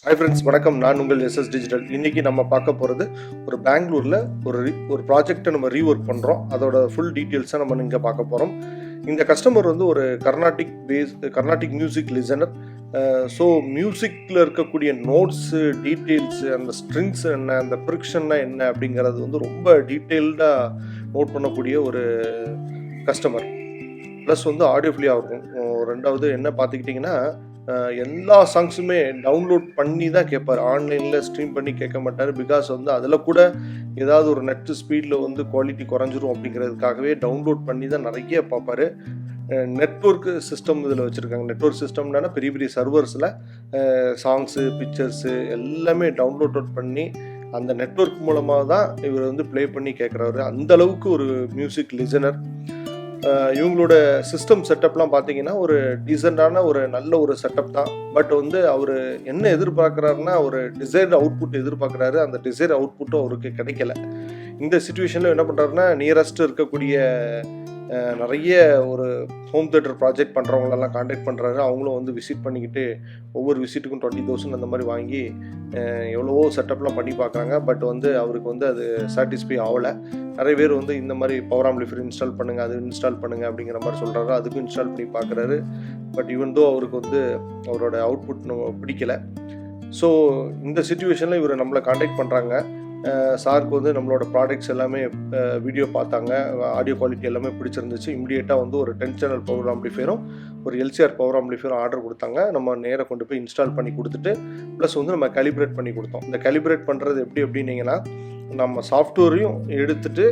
Hi friends, வணக்கம். நான் உங்கள் எஸ்எஸ் டிஜிட்டல். இன்றைக்கி நம்ம பார்க்க போகிறது ஒரு பெங்களூரில் ஒரு ப்ராஜெக்டை நம்ம ரீஒர்க் பண்ணுறோம். அதோட ஃபுல் டீட்டெயில்ஸை நம்ம இங்கே பார்க்க போகிறோம். இந்த கஸ்டமர் வந்து ஒரு கர்நாடிக் மியூசிக் லிசனர். ஸோ மியூசிக்கில் இருக்கக்கூடிய நோட்ஸு, டீட்டெயில்ஸு, அந்த ஸ்ட்ரிங்ஸ் என்ன, அந்த ப்ரிக்ஷன்னா என்ன அப்படிங்கிறது வந்து ரொம்ப டீட்டெயில்டாக நோட் பண்ணக்கூடிய ஒரு கஸ்டமர். ப்ளஸ் வந்து ஆடியோஃபுல்லியாக இருக்கும். ரெண்டாவது என்ன பார்த்துக்கிட்டிங்கன்னா, எல்லா சாங்ஸுமே டவுன்லோட் பண்ணி தான் கேட்பார். ஆன்லைனில் ஸ்ட்ரீம் பண்ணி கேட்க மாட்டார். பிகாஸ் வந்து அதில் கூட ஏதாவது ஒரு நெட் ஸ்பீடில் வந்து குவாலிட்டி குறைஞ்சிரும் அப்படிங்கிறதுக்காகவே டவுன்லோட் பண்ணி தான் நிறைய பார்ப்பார். நெட்வொர்க் சிஸ்டம் இதில் வச்சுருக்காங்க. நெட்வொர்க் சிஸ்டம்னா பெரிய பெரிய சர்வர்ஸில் சாங்ஸு, பிக்சர்ஸு எல்லாமே டவுன்லோட் பண்ணி அந்த நெட்வொர்க் மூலமாக தான் இவர் வந்து ப்ளே பண்ணி கேட்குறாரு. அந்தளவுக்கு ஒரு மியூசிக் லிசனர். இவங்களோட சிஸ்டம் செட்டப்லாம் பார்த்தீங்கன்னா ஒரு டீசெண்டான ஒரு நல்ல ஒரு செட்டப் தான். பட் வந்து அவர் என்ன எதிர்பார்க்குறாருன்னா, ஒரு டிசைர்டு அவுட்புட் எதிர்பார்க்குறாரு. அந்த டிசைர் அவுட்புட்டும் அவருக்கு கிடைக்கல. இந்த சுச்சுவேஷனில் என்ன பண்ணுறாருன்னா, நியரஸ்ட் இருக்கக்கூடிய நிறைய ஒரு ஹோம் தியேட்டர் ப்ராஜெக்ட் பண்ணுறவங்களெல்லாம் காண்டாக்ட் பண்ணுறாரு. அவங்களும் வந்து விசிட் பண்ணிக்கிட்டு ஒவ்வொரு விசிட்டுக்கும் 20,000 அந்த மாதிரி வாங்கி எவ்வளவோ செட்டப்லாம் பண்ணி பார்க்குறாங்க. பட் வந்து அவருக்கு வந்து அது சாட்டிஸ்ஃபை ஆகலை. நிறைய பேர் வந்து இந்த மாதிரி பவர் ஆம்பிளிஃபையர் இன்ஸ்டால் பண்ணுங்கள், அது இன்ஸ்டால் பண்ணுங்கள் அப்படிங்கிற மாதிரி சொல்கிறாரு. அதுக்கும் இன்ஸ்டால் பண்ணி பார்க்குறாரு. பட் ஈவன் தோ அவருக்கு வந்து அவரோட அவுட்புட் பிடிக்கலை. ஸோ இந்த சுச்சுவேஷனில் இவர் நம்மளை காண்டாக்ட் பண்ணுறாங்க. சாருக்கு வந்து நம்மளோட ப்ராடக்ட்ஸ் எல்லாமே வீடியோ பார்த்தாங்க. ஆடியோ குவாலிட்டி எல்லாமே பிடிச்சிருந்துச்சு. இமிடியேட்டாக வந்து ஒரு 10 சேனல் பவர் ஆம்பிளிஃபையரும் ஒரு எல்சிஆர் பவர் ஆம்பிளிஃபையரும் ஆர்டர் கொடுத்தாங்க. நம்ம நேராக கொண்டு போய் இன்ஸ்டால் பண்ணி கொடுத்துட்டு ப்ளஸ் வந்து நம்ம கேலிப்ரேட் பண்ணி கொடுத்தோம். இந்த கேலிப்ரேட் பண்ணுறது எப்படி அப்படின்னீங்கன்னா, நம்ம சாஃப்ட்வேரையும் எடுத்துகிட்டு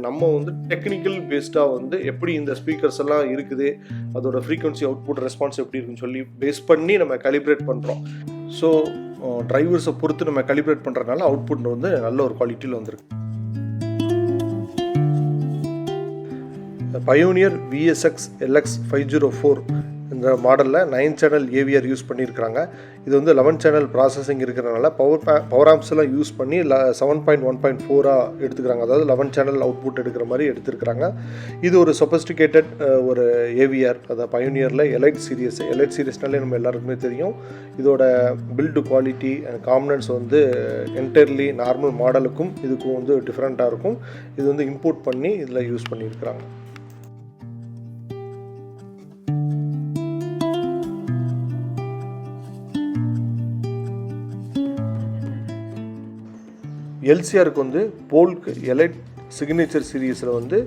நம்ம வந்து டெக்னிக்கல் பேஸ்டாக வந்து எப்படி இந்த ஸ்பீக்கர்ஸ் எல்லாம் இருக்குது, அதோட ஃப்ரீக்வன்சி அவுட்புட் ரெஸ்பான்ஸ் எப்படி இருக்குன்னு சொல்லி பேஸ் பண்ணி நம்ம கேலிப்ரேட் பண்ணுறோம். ஸோ டிரைவர்ஸை பொறுத்து நம்ம கேலிப்ரேட் பண்ணுறதுனால அவுட்புட் வந்து நல்ல ஒரு குவாலிட்டியில் வந்திருக்கு. பயோனியர் VSX LX 504 இந்த மாடலில் 9 சேனல் AVR யூஸ் பண்ணியிருக்கிறாங்க. இது வந்து 11 சேனல் ப்ராசஸிங் இருக்கிறனால பவர் ஆம்ப்ஸ் எல்லாம் யூஸ் பண்ணி 7.1.4 எடுத்துக்கிறாங்க. அதாவது 11 சேனல் அவுட்புட் எடுக்கிற மாதிரி எடுத்துருக்கிறாங்க. இது ஒரு சொபஸ்டிகேட்டட் ஒரு AVR. அதாவது பயோனியரில் எலைட் சீரியஸ்னாலே நம்ம எல்லாருக்குமே தெரியும். இதோட பில்டு குவாலிட்டி அண்ட் காம்பனன்ட்ஸ் வந்து என்டையர்லி நார்மல் மாடலுக்கும் இதுக்கும் வந்து டிஃப்ரெண்ட்டாக இருக்கும். இது வந்து இம்போர்ட் பண்ணி இதில் யூஸ் பண்ணியிருக்கிறாங்க. எல்சிஆருக்கு வந்து போல்க் எலைட் சிக்னேச்சர் சீரீஸில் வந்து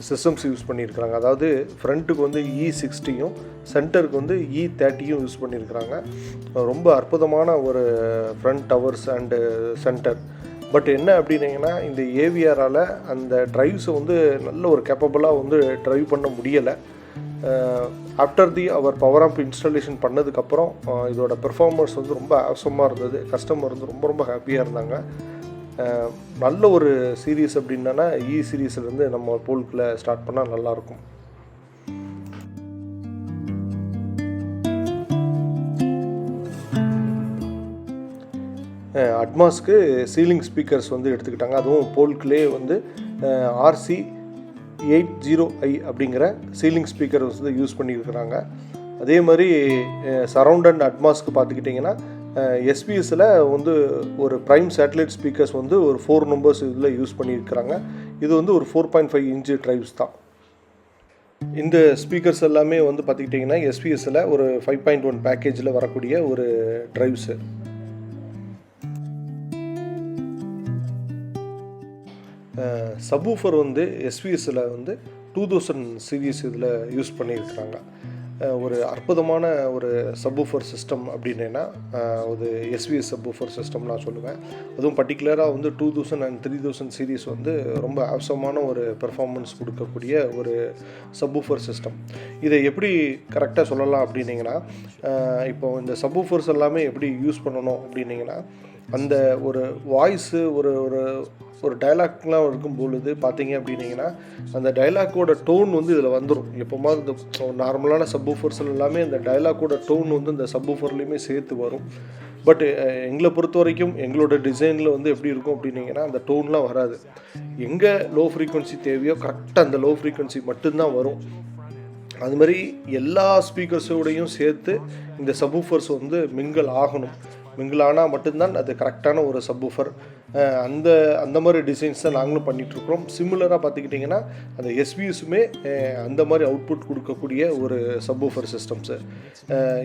சிஸ்டம்ஸ் யூஸ் பண்ணியிருக்கிறாங்க. அதாவது ஃப்ரண்ட்டுக்கு வந்து E60யும் சென்டருக்கு வந்து E30யும் யூஸ் பண்ணியிருக்கிறாங்க. ரொம்ப அற்புதமான ஒரு front towers and centre. But என்ன அப்படின்னீங்கன்னா, இந்த ஏவிஆரால் அந்த ட்ரைவ்ஸை வந்து நல்ல ஒரு கேப்பபிளாக வந்து ட்ரைவ் பண்ண முடியலை. After our power amp installation பண்ணதுக்கப்புறம் இதோட பெர்ஃபார்மன்ஸ் வந்து ரொம்ப அவசரமாக இருந்தது. கஸ்டமர் வந்து ரொம்ப ஹாப்பியாக இருந்தாங்க. நல்ல ஒரு சீரீஸ் அப்படின்னா E சீரீஸ்லேருந்து நம்ம போல்கில் ஸ்டார்ட் பண்ணால் நல்லாயிருக்கும். அட்மாஸ்க்கு சீலிங் ஸ்பீக்கர்ஸ் வந்து எடுத்துக்கிட்டாங்க. அதுவும் போல்க்லேயே வந்து RC80i அப்படிங்கிற சீலிங் ஸ்பீக்கர் வந்து யூஸ் பண்ணியிருக்கிறாங்க. அதே மாதிரி சரவுண்ட் அண்ட் அட்மாஸ்க்கு பார்த்துக்கிட்டிங்கன்னா SVSல வந்து ஒரு ப்ரைம் சேட்டலைட் ஸ்பீக்கர்ஸ் வந்து ஒரு 4 நம்பர்ஸ் இதில் யூஸ் பண்ணியிருக்கிறாங்க. இது வந்து ஒரு 4.5 இன்ச்சு ட்ரைவ்ஸ் தான். இந்த ஸ்பீக்கர்ஸ் எல்லாமே வந்து பார்த்துக்கிட்டிங்கன்னா SVSல ஒரு 5.1 பேக்கேஜில் வரக்கூடிய ஒரு ட்ரைவ்ஸு. சப்வூஃபர் வந்து SVSல வந்து 2000 சீரீஸ் இதில் யூஸ் பண்ணியிருக்கிறாங்க. ஒரு அற்புதமான ஒரு சப்வூஃபர் சிஸ்டம் அப்படின்னா ஒரு SVS சப்வூஃபர் சிஸ்டம் நான் சொல்லுவேன். அதுவும் பர்டிகுலராக வந்து 2000 அண்ட் 3000 சீரீஸ் வந்து ரொம்ப அவசரமான ஒரு பெர்ஃபார்மன்ஸ் கொடுக்கக்கூடிய ஒரு சப்வூஃபர் சிஸ்டம். இதை எப்படி கரெக்டாக சொல்லலாம் அப்படின்னிங்கன்னா, இப்போ இந்த சப்வூஃபர்ஸ் எல்லாமே எப்படி யூஸ் பண்ணணும் அப்படின்னிங்கன்னா, அந்த ஒரு வாய்ஸு ஒரு ஒரு டைலாக்லாம் இருக்கும் பொழுது பார்த்தீங்க அப்படின்னிங்கன்னா, அந்த டைலாக்கோட டோன் வந்து இதில் வந்துடும். எப்போமாவது இந்த நார்மலான சப்வூஃபர்ஸில் எல்லாமே இந்த டைலாக்கோட டோன் வந்து இந்த சப்வூஃபர்லேயுமே சேர்த்து வரும். பட் எங்களை பொறுத்த வரைக்கும் எங்களோட டிசைனில் வந்து எப்படி இருக்கும் அப்படின்னிங்கன்னா, அந்த டோன்லாம் வராது. எங்கே லோ ஃப்ரீக்வன்சி தேவையோ கரெக்டாக அந்த லோ ஃப்ரீக்வன்சி மட்டும்தான் வரும். அது மாதிரி எல்லா ஸ்பீக்கர்ஸோடையும் சேர்த்து இந்த சப்வூஃபர்ஸ் வந்து மிங்கல் ஆகணும். மிங்கிள் ஆனால் மட்டும்தான் அது கரெக்டான ஒரு சப்வூஃபர். அந்த அந்த மாதிரி டிசைன்ஸ் தான் நாங்களும் பண்ணிகிட்ருக்குறோம். சிமிலராக பார்த்துக்கிட்டிங்கன்னா அந்த எஸ்விஎஸுமே அந்த மாதிரி அவுட்புட் கொடுக்கக்கூடிய ஒரு சப்வூஃபர் சிஸ்டம்ஸு.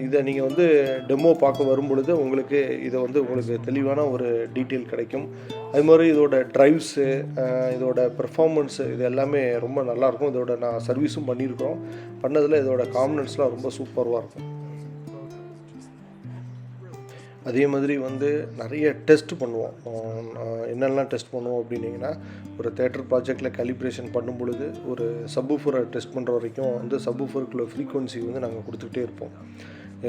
இதை நீங்கள் வந்து டெமோ பார்க்க வரும்பொழுது உங்களுக்கு இதை வந்து உங்களுக்கு தெளிவான ஒரு டீட்டெயில் கிடைக்கும். அது மாதிரி இதோட ட்ரைவ்ஸு, இதோட பெர்ஃபார்மன்ஸு, இது எல்லாமே ரொம்ப நல்லாயிருக்கும். இதோட நான் சர்வீஸும் பண்ணியிருக்கிறோம். பண்ணதில் இதோட காம்பனன்ட்ஸ்லாம் ரொம்ப சூப்பராக இருக்கும். அதே மாதிரி வந்து நிறைய டெஸ்ட் பண்ணுவோம். என்னெல்லாம் டெஸ்ட் பண்ணுவோம் அப்படின்னிங்கன்னா, ஒரு தேட்டர் ப்ராஜெக்டில் கலிப்ரேஷன் பண்ணும் பொழுது ஒரு சப்வூஃபரை டெஸ்ட் பண்ணுற வரைக்கும் வந்து சப்வூஃபருக்குள்ள ஃப்ரீக்வன்சி வந்து நாங்கள் கொடுத்துக்கிட்டே இருப்போம்.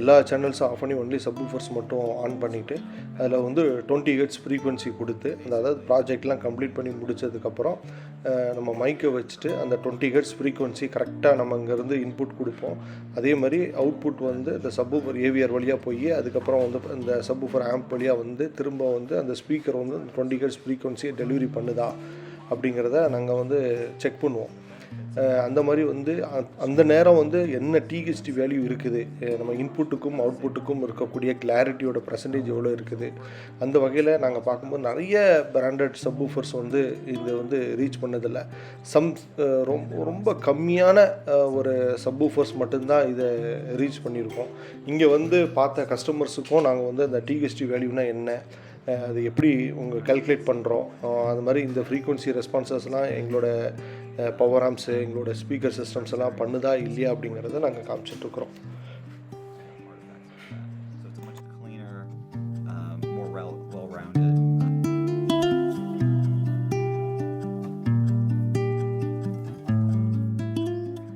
எல்லா சேனல்ஸும் ஆஃப் பண்ணி ஒன்லி சப்வூஃபர்ஸ் மட்டும் ஆன் பண்ணிவிட்டு அதில் வந்து 20 ஹெர்ட்ஸ் ஃப்ரீக்வன்சி கொடுத்து, அதாவது ப்ராஜெக்ட்லாம் கம்ப்ளீட் பண்ணி முடித்ததுக்கப்புறம் நம்ம மைக்கை வச்சுட்டு அந்த 20 ஹெர்ட்ஸ் ஃப்ரீக்வன்சி கரெக்டாக நம்ம இங்கேருந்து இன்புட் கொடுப்போம். அதே மாதிரி அவுட்புட் வந்து இந்த சப்வூஃபர் ஏவிஆர் வழியாக போய் அதுக்கப்புறம் வந்து இந்த சப்வூஃபர் ஆம்ப் வழியாக வந்து திரும்ப வந்து அந்த ஸ்பீக்கர் வந்து 20 ஹெர்ட்ஸ் ஃப்ரீக்வன்சியை டெலிவரி பண்ணுதா அப்படிங்கிறத நாங்கள் வந்து செக் பண்ணுவோம். அந்த மாதிரி வந்து அந்த நேரம் வந்து என்ன டிஹெச்டி வேல்யூ இருக்குது, நம்ம இன்புட்டுக்கும் அவுட்புட்டுக்கும் இருக்கக்கூடிய கிளாரிட்டியோட பர்சன்டேஜ் எவ்வளோ இருக்குது, அந்த வகையில் நாங்கள் பார்க்கும்போது நிறைய பிராண்டட் சப்வூஃபர்ஸ் வந்து இது வந்து ரீச் பண்ணதில்லை. ரொம்ப கம்மியான ஒரு சப்வூஃபர்ஸ் மட்டும்தான் இதை ரீச் பண்ணியிருக்கோம். இங்கே வந்து பார்த்த கஸ்டமர்ஸுக்கும் நாங்கள் வந்து அந்த டிஹெச்டி வேல்யூனா என்ன, அது எப்படி உங்கள் கால்குலேட் பண்ணுறோம், அது மாதிரி இந்த ஃப்ரீக்வன்சி ரெஸ்பான்சஸ்லாம் எங்களோட பவர் ஆம்ப்ஸு, எங்களோட ஸ்பீக்கர் சிஸ்டம்ஸ் எல்லாம் பண்ணுதா இல்லையா அப்படிங்கிறத நாங்கள் காமிச்சிட்ருக்குறோம்.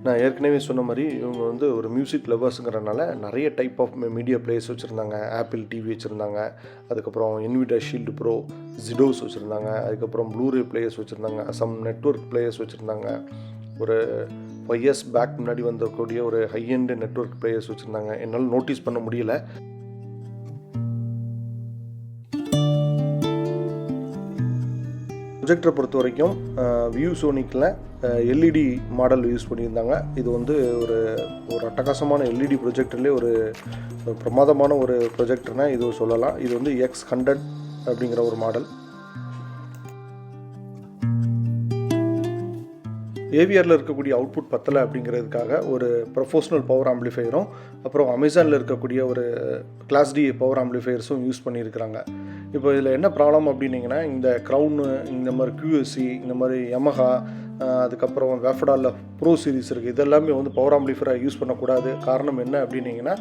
நான் ஏற்கனவே சொன்ன மாதிரி இவங்க வந்து ஒரு மியூசிக் லவர்ஸுங்கிறனால நிறைய டைப் ஆஃப் மீடியா பிளேயர்ஸ் வச்சுருந்தாங்க. ஆப்பிள் டிவி வச்சுருந்தாங்க, அதுக்கப்புறம் இன்விடா ஷீல்டு ப்ரோ, ஜிடோஸ் வச்சுருந்தாங்க, அதுக்கப்புறம் ப்ளூரே பிளேயர்ஸ் வச்சுருந்தாங்க, சம் நெட்வொர்க் பிளேயர்ஸ் வச்சுருந்தாங்க. ஒரு 5 இயர்ஸ் பேக் முன்னாடி வந்தக்கூடிய ஒரு ஹை எண்ட் நெட்வொர்க் பிளேயர்ஸ் வச்சுருந்தாங்க. என்னால் நோட்டீஸ் பண்ண முடியல. ப்ரொஜெக்டரை பொறுத்த வரைக்கும் வியூசோனிக்கில் எல்இடி மாடல் யூஸ் பண்ணியிருந்தாங்க. இது வந்து ஒரு அட்டகாசமான எல்இடி ப்ரொஜெக்டர்லேயே ஒரு பிரமாதமான ஒரு ப்ரொஜெக்டர்னால் இது சொல்லலாம். இது வந்து X100 அப்படிங்கிற ஒரு மாடல். ஏவிஆரில் இருக்கக்கூடிய அவுட்புட் பத்தலை அப்படிங்கிறதுக்காக ஒரு ப்ரொஃபஷனல் பவர் ஆம்பிளிஃபையரும் அப்புறம் அமேசானில் இருக்கக்கூடிய ஒரு கிளாஸ் டி பவர் ஆம்பிளிஃபையர்ஸும் யூஸ் பண்ணியிருக்கிறாங்க. இப்போ இதில் என்ன ப்ராப்ளம் அப்படின்னிங்கன்னா, இந்த க்ரௌனு, இந்த மாதிரி QSC, இந்த மாதிரி யமஹா, அதுக்கப்புறம் வேஃபடாவில் ப்ரோ சீரிஸ் இருக்குது, இதெல்லாமே வந்து பவர் ஆம்பிளிஃபையரை யூஸ் பண்ணக்கூடாது. காரணம் என்ன அப்படின்னிங்கன்னா,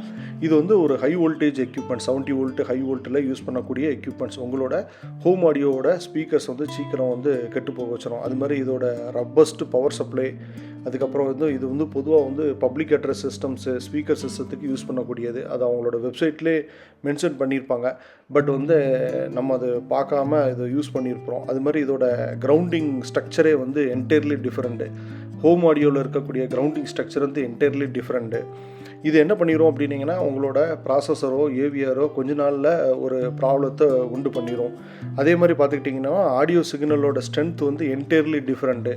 இது வந்து ஒரு high voltage equipment, 70 volt high வோல்ட்டில் யூஸ் பண்ணக்கூடிய எக்யூப்மெண்ட்ஸ். உங்களோட ஹோம் ஆடியோவோட ஸ்பீக்கர்ஸ் வந்து சீக்கிரம் வந்து கெட்டு போக வச்சிடும். அது மாதிரி இதோட ரப்பஸ்ட் பவர் சப்ளை, அதுக்கப்புறம் வந்து இது வந்து பொதுவாக வந்து பப்ளிக் அட்ரஸ் சிஸ்டம்ஸு, ஸ்பீக்கர் சிஸ்டத்துக்கு யூஸ் பண்ணக்கூடியது. அது அவங்களோட வெப்சைட்லேயே மென்ஷன் பண்ணியிருப்பாங்க. பட் வந்து நம்ம அது பார்க்காம இதை யூஸ் பண்ணியிருப்போம். அது மாதிரி இதோட கிரவுண்டிங் ஸ்ட்ரக்சரே வந்து என்டையர்லி டிஃப்ரெண்ட்டு. ஹோம் ஆடியோவில் இருக்கக்கூடிய கிரவுண்டிங் ஸ்ட்ரக்சர் வந்து என்டையர்லி டிஃப்ரெண்ட்டு. இது என்ன பண்ணிடும் அப்படின்னிங்கன்னா, உங்களோட ப்ராசஸரோ ஏவிஆரோ கொஞ்ச நாளில் ஒரு ப்ராப்ளத்தை உண்டு பண்ணிடும். அதே மாதிரி பார்த்துக்கிட்டிங்கன்னா, ஆடியோ சிக்னலோட ஸ்ட்ரென்த் வந்து என்டையர்லி டிஃப்ரெண்ட்டு.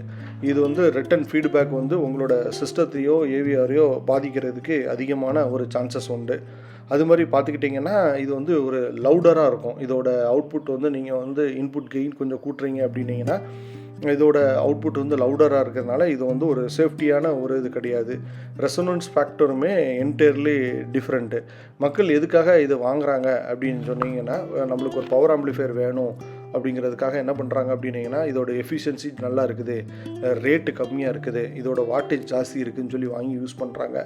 இது வந்து ரிட்டன் ஃபீட்பேக் வந்து உங்களோட சிஸ்டத்தையோ ஏவிஆரையோ பாதிக்கிறதுக்கு அதிகமான ஒரு சான்சஸ் உண்டு. அது மாதிரி பார்த்துக்கிட்டிங்கன்னா, இது வந்து ஒரு லவுடராக இருக்கும். இதோட அவுட்புட் வந்து நீங்கள் வந்து இன்புட் கெயின் கொஞ்சம் கூட்டுறீங்க அப்படின்னிங்கன்னா, இதோட அவுட்புட் வந்து லவுடராக இருக்கிறதுனால இது வந்து ஒரு சேஃப்டியான ஒரு இது கிடையாது. ரெசனன்ஸ் ஃபேக்டருமே என்டையர்லி டிஃப்ரெண்ட்டு. மக்கள் எதுக்காக இது வாங்குகிறாங்க அப்படின்னு சொன்னீங்கன்னா, நம்மளுக்கு ஒரு பவர் ஆம்பிளிஃபையர் வேணும் அப்படிங்கிறதுக்காக என்ன பண்ணுறாங்க அப்படின்னிங்கன்னா, இதோட எஃபிஷியன்சி நல்லா இருக்குது, ரேட்டு கம்மியாக இருக்குது, இதோட வாட்டேஜ் ஜாஸ்தி இருக்குதுன்னு சொல்லி வாங்கி யூஸ் பண்ணுறாங்க.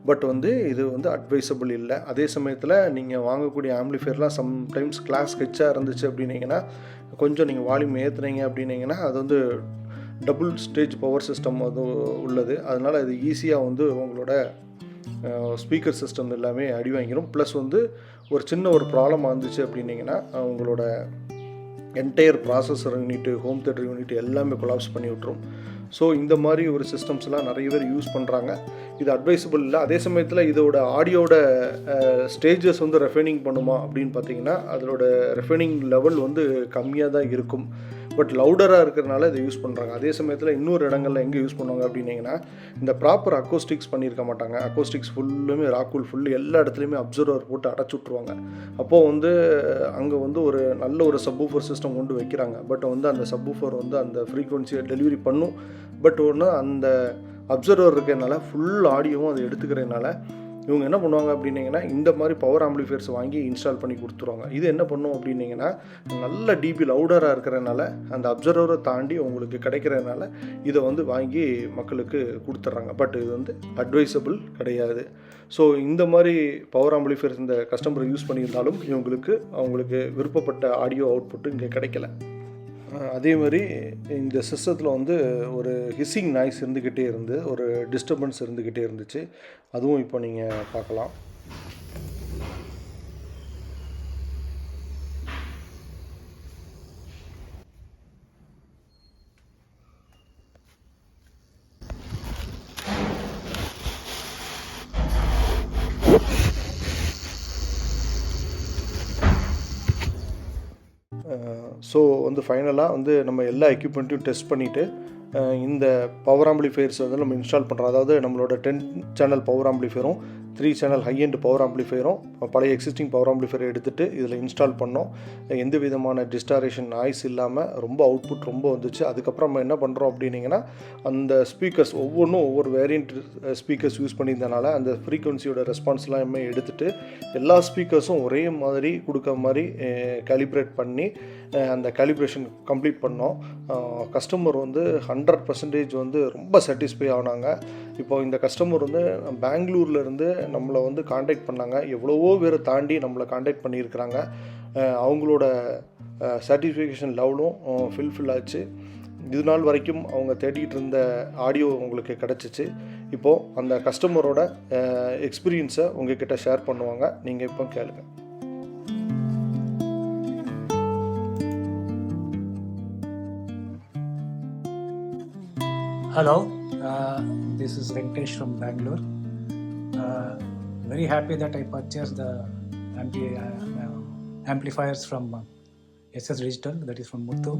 பட் வந்து இது வந்து அட்வைசபிள் இல்லை. அதே சமயத்தில் நீங்கள் வாங்கக்கூடிய ஆம்பிளிஃபையர்லாம் சம்டைம்ஸ் கிளாஸ் ஹெச்சாக இருந்துச்சு அப்படின்னிங்கன்னா, கொஞ்சம் நீங்கள் வால்யூம் ஏற்றுனீங்க அப்படின்னிங்கன்னா, அது வந்து டபுள் ஸ்டேஜ் பவர் சிஸ்டம் அது உள்ளது. அதனால் இது ஈஸியாக வந்து உங்களோட ஸ்பீக்கர் சிஸ்டம் எல்லாமே அடி வாங்கிடும். ப்ளஸ் வந்து ஒரு சின்ன ஒரு ப்ராப்ளம் வந்துச்சு அப்படின்னிங்கன்னா, உங்களோட entire processor unit, home theatre unit எல்லாமே கொலாப்ஸ் பண்ணி விட்டுரும். ஸோ இந்த மாதிரி ஒரு சிஸ்டம்ஸ்லாம் நிறைய பேர் யூஸ் பண்ணுறாங்க. இது அட்வைசபிள் இல்லை. அதே சமயத்தில் இதோட ஆடியோட ஸ்டேஜஸ் வந்து ரெஃபைனிங் பண்ணுமா அப்படின்னு பார்த்தீங்கன்னா, அதோட ரெஃபைனிங் லெவல் வந்து கம்மியாக தான் இருக்கும். பட் லவுடராக இருக்கிறனால இதை யூஸ் பண்ணுறாங்க. அதே சமயத்தில் இன்னொரு இடங்களில் எங்கே யூஸ் பண்ணுவாங்க அப்படின்னீங்கன்னா, இந்த ப்ராப்பர் அக்கோஸ்டிக்ஸ் பண்ணியிருக்க மாட்டாங்க. அக்கோஸ்டிக்ஸ் ஃபுல்லுமே ராக்கூல் ஃபுல்லு எல்லா இடத்துலையுமே அப்சர்வர் போட்டு அடைச்சி விட்ருவாங்க. அப்போது வந்து அங்கே வந்து ஒரு நல்ல ஒரு சப்வூஃபர் சிஸ்டம் கொண்டு வைக்கிறாங்க. பட் வந்து அந்த சப்வூஃபர் வந்து அந்த ஃப்ரீக்வன்சியை டெலிவரி பண்ணும். பட் ஒன்று அந்த அப்சர்வர் இருக்கிறதுனால ஃபுல் ஆடியோவும் அதை எடுத்துக்கிறதுனால இவங்க என்ன பண்ணுவாங்க அப்படின்னீங்கன்னா, இந்த மாதிரி பவர் ஆம்பிளிஃபையர்ஸ் வாங்கி இன்ஸ்டால் பண்ணி கொடுத்துருவாங்க. இது என்ன பண்ணும் அப்படின்னீங்கன்னா, நல்ல டிபி லவுடராக இருக்கிறதுனால அந்த அப்சர்வரை தாண்டி உங்களுக்கு கிடைக்கிறதுனால இதை வந்து வாங்கி மக்களுக்கு கொடுத்துட்றாங்க. பட் இது வந்து அட்வைசபிள் கிடையாது. ஸோ இந்த மாதிரி பவர் ஆம்பிளிஃபையர்ஸ் இந்த கஸ்டமர் யூஸ் பண்ணியிருந்தாலும் அவங்களுக்கு விருப்பப்பட்ட ஆடியோ அவுட்புட்டு இங்கே கிடைக்கல. அதே மாதிரி இந்த சிஸ்டத்தில் வந்து ஒரு ஹிஸ்ஸிங் நாய்ஸ் இருந்துக்கிட்டே இருந்து ஒரு டிஸ்டர்பன்ஸ் இருந்துக்கிட்டே இருந்துச்சு. அதுவும் இப்போ நீங்கள் பார்க்கலாம். ஸோ வந்து ஃபைனலாக வந்து நம்ம எல்லா எக்யூப்மெண்ட்டையும் டெஸ்ட் பண்ணிவிட்டு இந்த பவர் ஆம்பிளிஃபையர்ஸ் வந்து நம்ம இன்ஸ்டால் பண்ணுறோம். அதாவது நம்மளோட 10 சேனல் பவர் ஆம்பிளிஃபையரும் 3 சேனல் ஹை எண்ட் பவர் ஆம்பிளிஃபையரும் பழைய எக்ஸிஸ்டிங் பவர் ஆம்பிளிஃபையரை எடுத்துகிட்டு இதில் இன்ஸ்டால் பண்ணோம். எந்த விதமான டிஸ்டாரேஷன் நாய்ஸ் இல்லாமல் ரொம்ப அவுட்புட் ரொம்ப வந்துச்சு. அதுக்கப்புறம் நம்ம என்ன பண்ணுறோம் அப்படின்னிங்கன்னா, அந்த ஸ்பீக்கர்ஸ் ஒவ்வொன்றும் ஒவ்வொரு வேரியண்ட் ஸ்பீக்கர்ஸ் யூஸ் பண்ணியிருந்தனால அந்த ஃப்ரீக்வன்சியோட ரெஸ்பான்ஸ்லாம் எடுத்துகிட்டு எல்லா ஸ்பீக்கர்ஸும் ஒரே மாதிரி கொடுக்க மாதிரி கேலிப்ரேட் பண்ணி அந்த கேலிப்ரேஷன் கம்ப்ளீட் பண்ணோம். கஸ்டமர் வந்து 100% வந்து ரொம்ப சாட்டிஸ்ஃபை ஆனாங்க. இப்போ இந்த கஸ்டமர் வந்து பெங்களூர்லேருந்து நம்மளை வந்து காண்டாக்ட் பண்ணாங்க. எவ்வளவோ பேரை தாண்டி நம்மளை காண்டாக்ட் பண்ணியிருக்கிறாங்க. அவங்களோட சாட்டிஸ்ஃபேக்ஷன் லெவலும் ஃபில் ஆச்சு. இது நாள் வரைக்கும் அவங்க தேடிட்டு இருந்த ஆடியோ உங்களுக்கு கிடச்சிச்சு. இப்போது அந்த கஸ்டமரோட எக்ஸ்பீரியன்ஸை உங்ககிட்ட ஷேர் பண்ணுவாங்க. நீங்கள் இப்போ கேளுங்க. Hello, this is Venkatesh from Bangalore. Very happy that I purchased the amplifiers from SS Digital, that is from Muthu.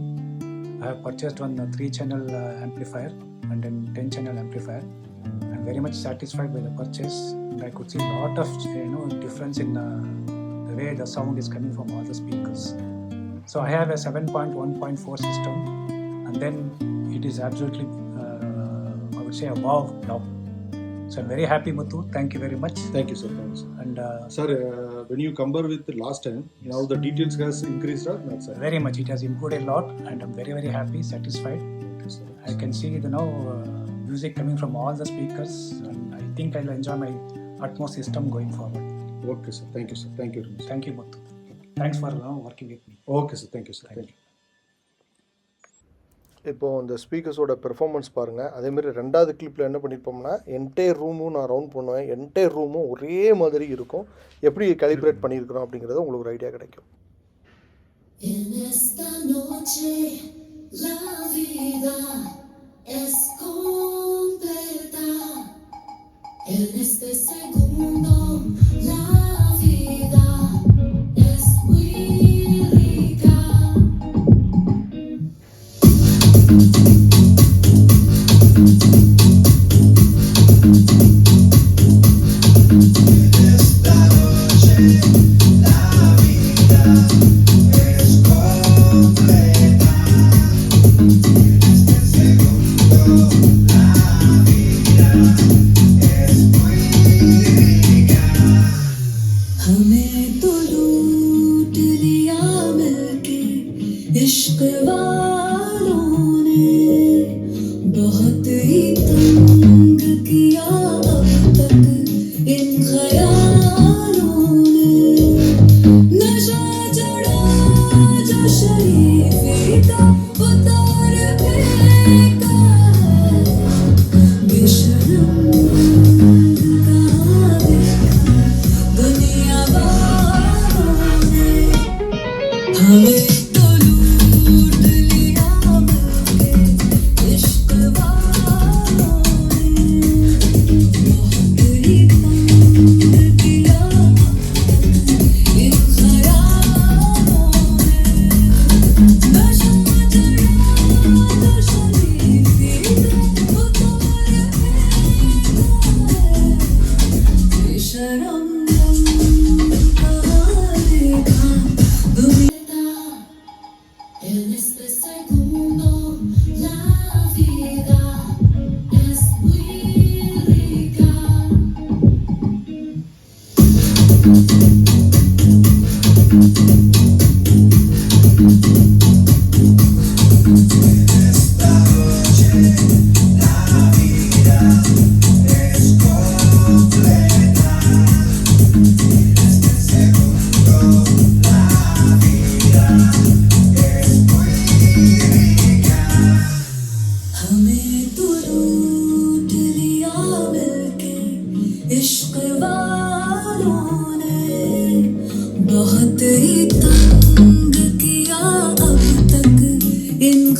I have purchased one 3-channel amplifier and then 10-channel amplifier. I'm very much satisfied by the purchase, and I could see a lot of difference in the way the sound is coming from all the speakers. So I have a 7.1.4 system, and then it is absolutely say a wow top. So I'm very happy, Muthu. Thank you very much. Thank you, sir. Thanks. And sir, when you compare with the last time, now the details has increased or not, sir? Very much. It has improved a lot, and I'm very, very happy, satisfied. Okay, sir. I can see music coming from all the speakers, and I think I'll enjoy my utmost system going forward. Okay, sir. Thank you, sir. Thank you very much. Thank you, Muthu. Thanks for working with me. Okay, sir. Thank you, sir. Thank you. இப்போது இந்த ஸ்பீக்கர்ஸோட performance பாருங்கள். அதேமாதிரி 2வது கிளிப்பில் என்ன பண்ணியிருப்போம்னா, entire ரூமும் நான் round பண்ணுவேன். Entire ரூமும் ஒரே மாதிரி இருக்கும். எப்படி கேலிப்ரேட் பண்ணியிருக்கிறோம் அப்படிங்கிறது உங்களுக்கு ஒரு ஐடியா கிடைக்கும்.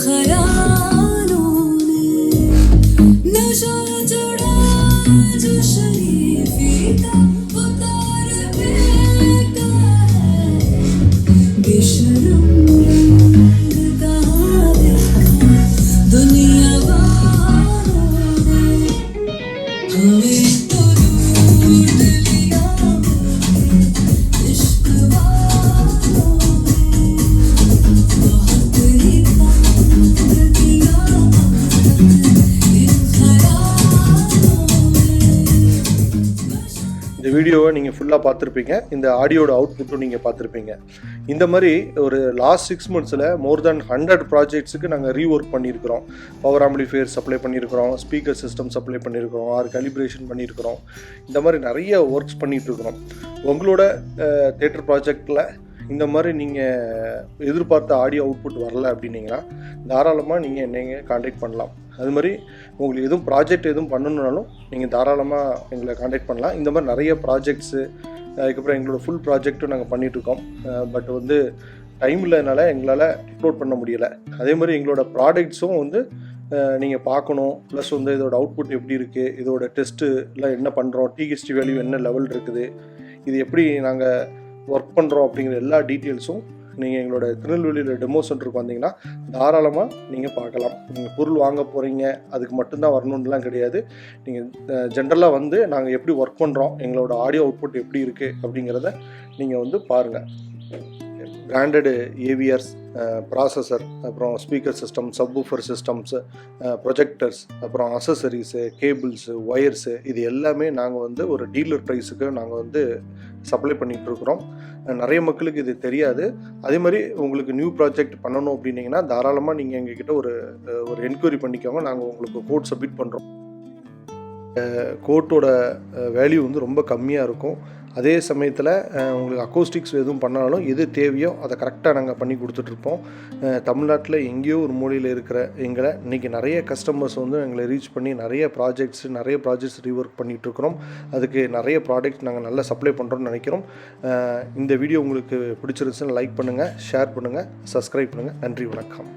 ख्यालों ने नशा चढ़ा जो शरीफी का उतार फेंका है बेशर्म रंग कहाँ देखा दुनिया वालों ने हमें तो लूट लिया इश्क वालों ने बहुत ही तंग किया इन ख्यालों में இந்த வீடியோவை நீங்கள் ஃபுல்லாக பார்த்துருப்பீங்க. இந்த ஆடியோட அவுட்புட்டும் நீங்கள் பார்த்துருப்பீங்க. இந்த மாதிரி ஒரு லாஸ்ட் 6 monthஸில் மோர் தேன் 100 ப்ராஜெக்ட்ஸுக்கு நாங்கள் ரீஒர்க் பண்ணியிருக்கிறோம். பவர் ஆம்பிளிஃபையர் சப்ளை பண்ணியிருக்கிறோம், ஸ்பீக்கர் சிஸ்டம் சப்ளை பண்ணியிருக்கிறோம், கலிப்ரேஷன் பண்ணியிருக்கிறோம். இந்த மாதிரி நிறைய ஒர்க்ஸ் பண்ணிகிட்ருக்குறோம். உங்களோட தேட்டர் ப்ராஜெக்டில் இந்த மாதிரி நீங்கள் எதிர்பார்த்த ஆடியோ அவுட்புட் வரல அப்படின்னீங்கன்னா தாராளமாக நீங்கள் என்னைங்க காண்டாக்ட் பண்ணலாம். அது மாதிரி உங்களுக்கு எதுவும் ப்ராஜெக்ட் எதுவும் பண்ணணுன்னாலும் நீங்கள் தாராளமாக எங்களை காண்டாக்ட் பண்ணலாம். இந்த மாதிரி நிறைய ப்ராஜெக்ட்ஸு அதுக்கப்புறம் எங்களோட ஃபுல் ப்ராஜெக்ட்டும் நாங்கள் பண்ணிகிட்ருக்கோம். பட் வந்து டைம் இல்லைனால எங்களால் அப்லோட் பண்ண முடியலை. அதே மாதிரி எங்களோட ப்ராடக்ட்ஸும் வந்து நீங்கள் பார்க்கணும். ப்ளஸ் வந்து இதோட அவுட்புட் எப்படி இருக்குது, இதோட டெஸ்ட்டுலாம் என்ன பண்ணுறோம், டிஹெச்டி வேல்யூ என்ன லெவல் இருக்குது, இது எப்படி நாங்கள் ஒர்க் பண்ணுறோம் அப்படிங்கிற எல்லா டீட்டெயில்ஸும் நீங்கள் எங்களோட திருநெல்வேலியில் டெமோ சென்டருக்கு வந்தீங்கன்னா தாராளமாக நீங்கள் பார்க்கலாம். நீங்கள் பொருள் வாங்க போகிறீங்க அதுக்கு மட்டும்தான் வரணுன்னுலாம் கிடையாது. நீங்கள் ஜென்ரலாக வந்து நாங்கள் எப்படி ஒர்க் பண்ணுறோம், எங்களோட ஆடியோ அவுட்புட் எப்படி இருக்குது அப்படிங்கிறத நீங்கள் வந்து பாருங்கள். பிராண்டடு ஏவிஆர்ஸ், ப்ராசஸர், அப்புறம் speaker system, subwoofer systems, projectors, அப்புறம் அசசரிஸு, கேபிள்ஸு, ஒயர்ஸு, இது எல்லாமே நாங்கள் வந்து ஒரு டீலர் ப்ரைஸுக்கு நாங்கள் வந்து சப்ளை பண்ணிகிட்ருக்குறோம். நிறைய மக்களுக்கு இது தெரியாது. அதே மாதிரி உங்களுக்கு நியூ ப்ராஜெக்ட் பண்ணணும் அப்படின்னீங்கன்னா தாராளமாக நீங்கள் எங்ககிட்ட ஒரு என்கொயரி பண்ணிக்கோங்க. நாங்கள் உங்களுக்கு கோட் சப்மிட் பண்ணுறோம். கோட்டோட வேல்யூ வந்து ரொம்ப கம்மியாக இருக்கும். அதே சமயத்தில் உங்களுக்கு அக்கோஸ்டிக்ஸ் எதுவும் பண்ணாலும் எது தேவையோ அதை கரெக்டாக நாங்கள் பண்ணி கொடுத்துட்ருப்போம். தமிழ்நாட்டில் எங்கேயோ ஒரு மூலையில் இருக்கிற எங்களை இன்றைக்கி நிறைய கஸ்டமர்ஸ் வந்து எங்களை ரீச் பண்ணி நிறைய ப்ராஜெக்ட்ஸ் ரீஒர்க் பண்ணிகிட்ருக்குறோம். அதுக்கு நிறைய ப்ராடக்ட்ஸ் நாங்கள் நல்லா சப்ளை பண்ணுறோம்னு நினைக்கிறோம். இந்த வீடியோ உங்களுக்கு பிடிச்சிருந்துச்சுன்னு லைக் பண்ணுங்கள், ஷேர் பண்ணுங்கள், சப்ஸ்கிரைப் பண்ணுங்கள். நன்றி, வணக்கம்.